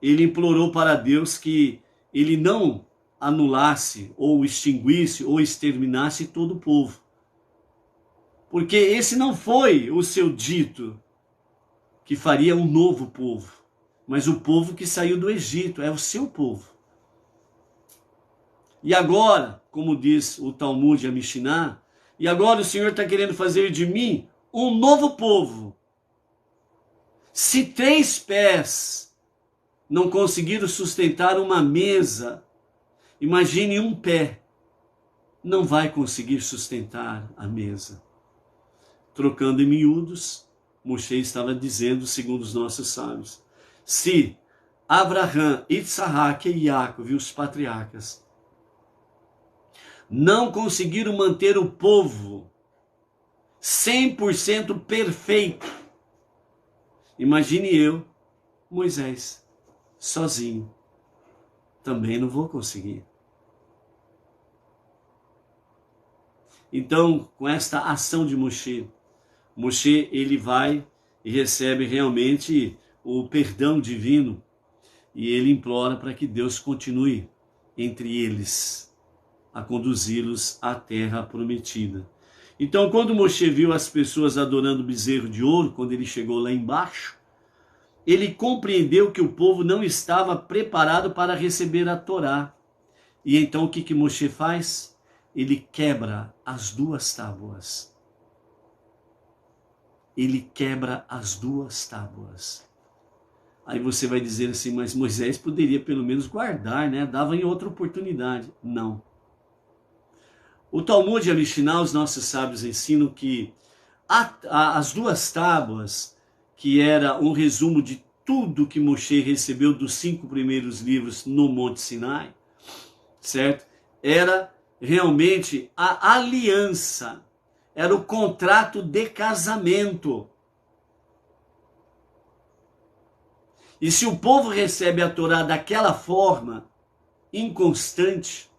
implorou para Deus que ele não anulasse, ou extinguisse, ou exterminasse todo o povo. Porque esse não foi o seu dito que faria um novo povo, mas o povo que saiu do Egito, é o seu povo. E agora, como diz o Talmud e a Mishnah, e agora o Senhor está querendo fazer de mim um novo povo. Se 3 pés não conseguiram sustentar uma mesa, imagine um pé, não vai conseguir sustentar a mesa. Trocando em miúdos, Moshe estava dizendo, segundo os nossos sábios, se Abraham, Isaac e Jacob, os patriarcas, não conseguiram manter o povo 100% perfeito, imagine eu, Moisés, sozinho, também não vou conseguir. Então, com esta ação de Moshe, ele vai e recebe realmente o perdão divino e ele implora para que Deus continue entre eles a conduzi-los à terra prometida. Então, quando Moshe viu as pessoas adorando o bezerro de ouro, quando ele chegou lá embaixo, ele compreendeu que o povo não estava preparado para receber a Torá. E então o que Moshe faz? Ele quebra as 2 tábuas. Ele quebra as 2 tábuas. Aí você vai dizer assim, mas Moisés poderia pelo menos guardar, né? Dava em outra oportunidade. Não. O Talmud e a Mishnah, os nossos sábios ensinam que as 2 tábuas, que era um resumo de tudo que Moshe recebeu dos 5 primeiros livros no Monte Sinai, certo? Era realmente a aliança, era o contrato de casamento. E se o povo recebe a Torá daquela forma, inconstante,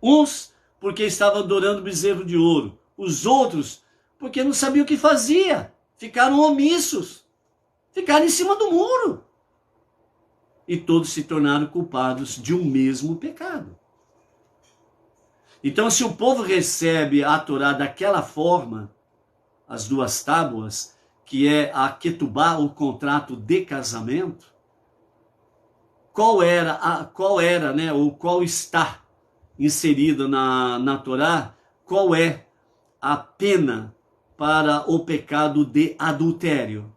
uns porque estavam adorando o bezerro de ouro, os outros porque não sabiam o que fazia, ficaram omissos, ficaram em cima do muro. E todos se tornaram culpados de um mesmo pecado. Então, se o povo recebe a Torá daquela forma, as 2 tábuas, que é a Ketubá, o contrato de casamento, qual era, né, ou qual está inserido na Torá, qual é a pena para o pecado de adultério?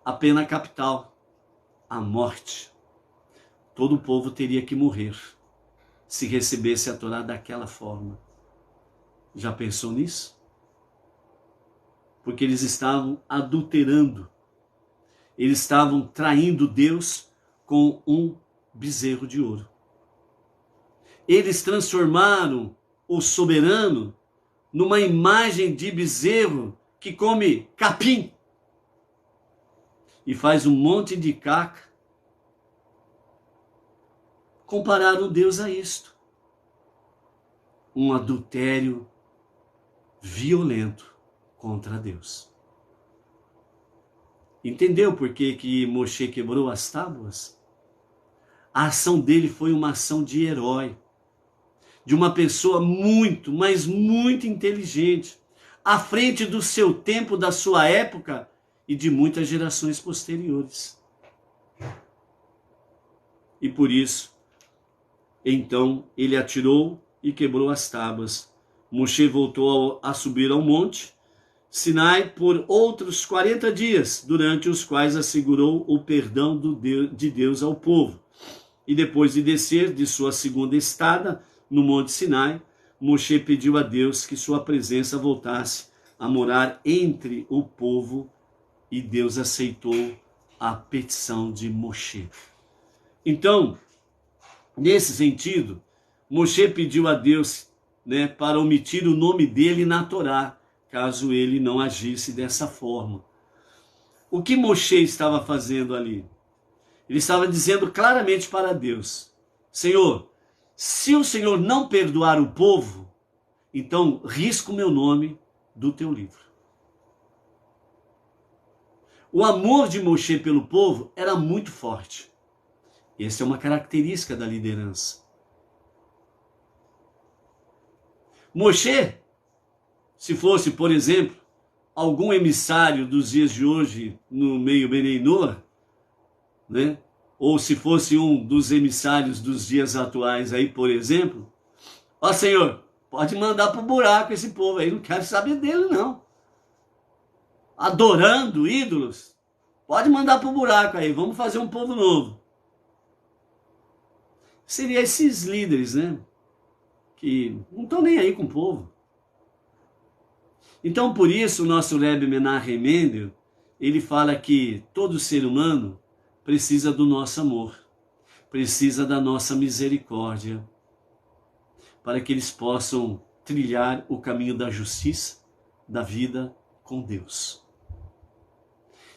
A pena capital, a morte. Todo o povo teria que morrer se recebesse a Torá daquela forma. Já pensou nisso? Porque eles estavam adulterando. Eles estavam traindo Deus com um bezerro de ouro. Eles transformaram o soberano numa imagem de bezerro que come capim e faz um monte de caca. Compararam Deus a isto. Um adultério violento contra Deus. Entendeu por que Moshe quebrou as tábuas? A ação dele foi uma ação de herói. de uma pessoa muito, mas muito inteligente, à frente do seu tempo, da sua época e de muitas gerações posteriores. E por isso, então, ele atirou e quebrou as tábuas. Moshe voltou a subir ao monte Sinai por outros 40 dias, durante os quais assegurou o perdão de Deus ao povo. E depois de descer de sua segunda estada no Monte Sinai, Moshe pediu a Deus que sua presença voltasse a morar entre o povo e Deus aceitou a petição de Moshe. Então, nesse sentido, Moshe pediu a Deus, para omitir o nome dele na Torá, caso ele não agisse dessa forma. O que Moshe estava fazendo ali? Ele estava dizendo claramente para Deus: Senhor, se o Senhor não perdoar o povo, então risca o meu nome do teu livro. O amor de Moshe pelo povo era muito forte. Essa é uma característica da liderança. Moshe, se fosse, por exemplo, algum emissário dos dias de hoje no meio Benei Noah, ou se fosse um dos emissários dos dias atuais aí, por exemplo, Senhor, pode mandar pro buraco esse povo aí, não quero saber dele não. Adorando ídolos, pode mandar pro buraco aí, vamos fazer um povo novo. Seria esses líderes, que não estão nem aí com o povo. Então, por isso, o nosso Rebbe Menachem Mendel, ele fala que todo ser humano precisa do nosso amor, precisa da nossa misericórdia, para que eles possam trilhar o caminho da justiça, da vida com Deus.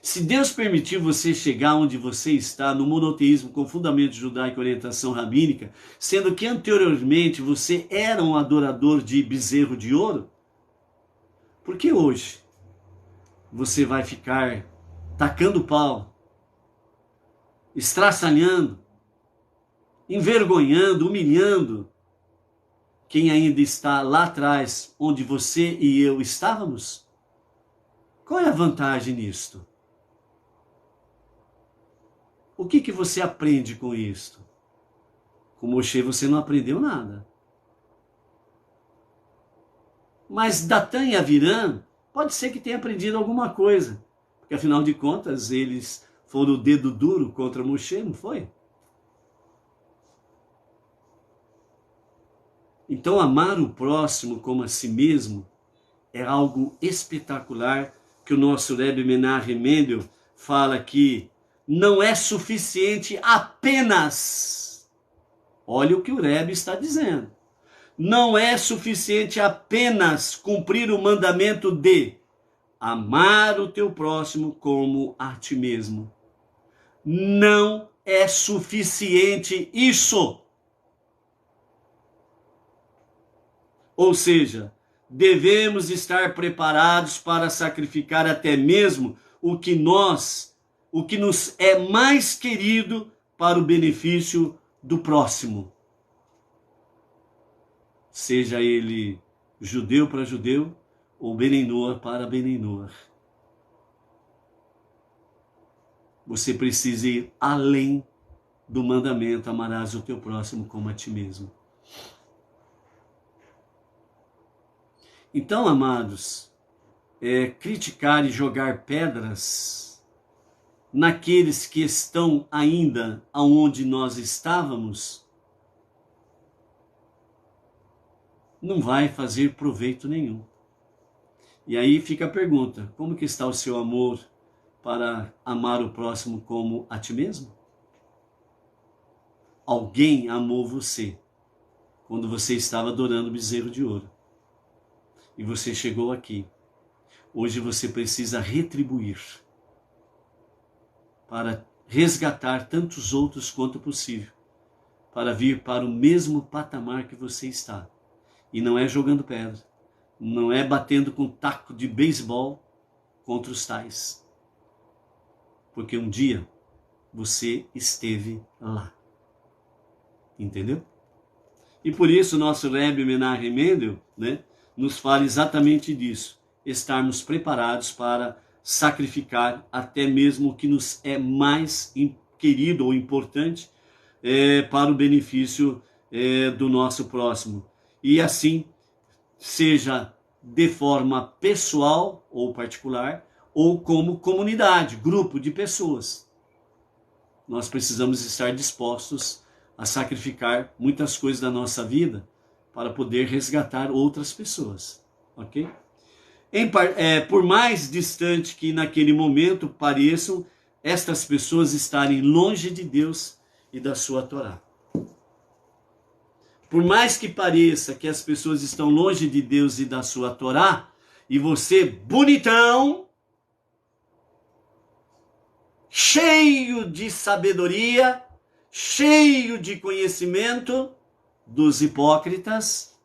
Se Deus permitiu você chegar onde você está, no monoteísmo com fundamento judaico e orientação rabínica, sendo que anteriormente você era um adorador de bezerro de ouro, por que hoje você vai ficar tacando pau, estraçalhando, envergonhando, humilhando quem ainda está lá atrás, onde você e eu estávamos? Qual é a vantagem nisto? O que você aprende com isto? Com Moshe você não aprendeu nada. Mas Datã e Avirã pode ser que tenha aprendido alguma coisa, porque afinal de contas eles foram o dedo duro contra Moshe, não foi? Então amar o próximo como a si mesmo é algo espetacular que o nosso Rebbe Menachem Mendel fala que não é suficiente apenas, olha o que o Rebbe está dizendo, não é suficiente apenas cumprir o mandamento de amar o teu próximo como a ti mesmo. Não é suficiente isso. Ou seja, devemos estar preparados para sacrificar até mesmo o que nos é mais querido para o benefício do próximo. Seja ele judeu para judeu ou Benei Noah para Benei Noah. Você precisa ir além do mandamento: amarás o teu próximo como a ti mesmo. Então, amados, criticar e jogar pedras naqueles que estão ainda aonde nós estávamos não vai fazer proveito nenhum. E aí fica a pergunta: como que está o seu amor para amar o próximo como a ti mesmo? Alguém amou você quando você estava adorando o bezerro de ouro. E você chegou aqui. Hoje você precisa retribuir para resgatar tantos outros quanto possível, para vir para o mesmo patamar que você está. E não é jogando pedra, não é batendo com taco de beisebol contra os tais. Porque um dia você esteve lá. Entendeu? E por isso o nosso Rebbe Menachem Mendel, né, nos fala exatamente disso, estarmos preparados para sacrificar até mesmo o que nos é mais querido ou importante para o benefício do nosso próximo. E assim, seja de forma pessoal ou particular, ou como comunidade, grupo de pessoas. Nós precisamos estar dispostos a sacrificar muitas coisas da nossa vida para poder resgatar outras pessoas, ok? Por mais distante que naquele momento pareçam estas pessoas estarem longe de Deus e da sua Torá. Por mais que pareça que as pessoas estão longe de Deus e da sua Torá, e você, bonitão, cheio de sabedoria, cheio de conhecimento dos hipócritas,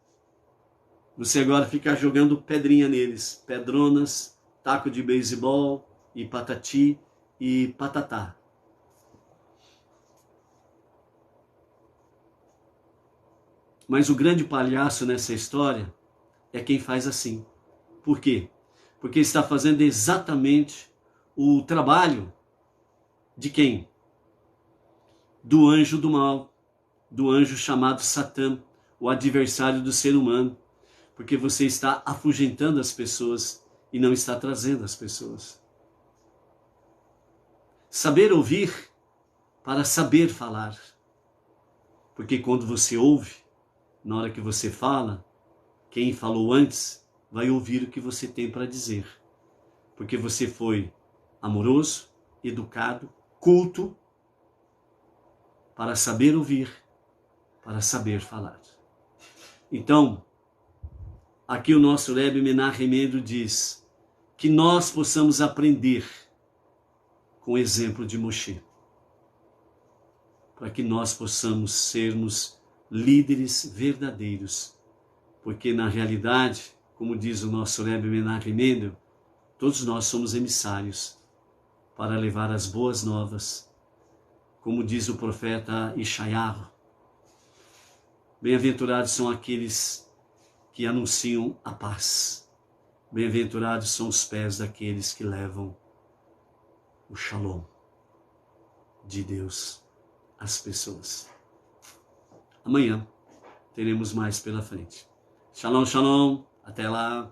você agora fica jogando pedrinha neles, pedronas, taco de beisebol e patati e patatá. Mas o grande palhaço nessa história é quem faz assim. Por quê? Porque está fazendo exatamente o trabalho de quem? Do anjo do mal, do anjo chamado Satã, o adversário do ser humano. Porque você está afugentando as pessoas e não está trazendo as pessoas. Saber ouvir para saber falar. Porque quando você ouve, na hora que você fala, quem falou antes vai ouvir o que você tem para dizer. Porque você foi amoroso, educado, culto, para saber ouvir, para saber falar. Então, aqui o nosso Rebbe Menachem Mendel diz que nós possamos aprender com o exemplo de Moshe, para que nós possamos sermos líderes verdadeiros, porque na realidade, como diz o nosso Rebbe Menachem Mendel, todos nós somos emissários para levar as boas novas, como diz o profeta Ishayahu. Bem-aventurados são aqueles que anunciam a paz. Bem-aventurados são os pés daqueles que levam o shalom de Deus às pessoas. Amanhã teremos mais pela frente. Shalom, shalom. Até lá.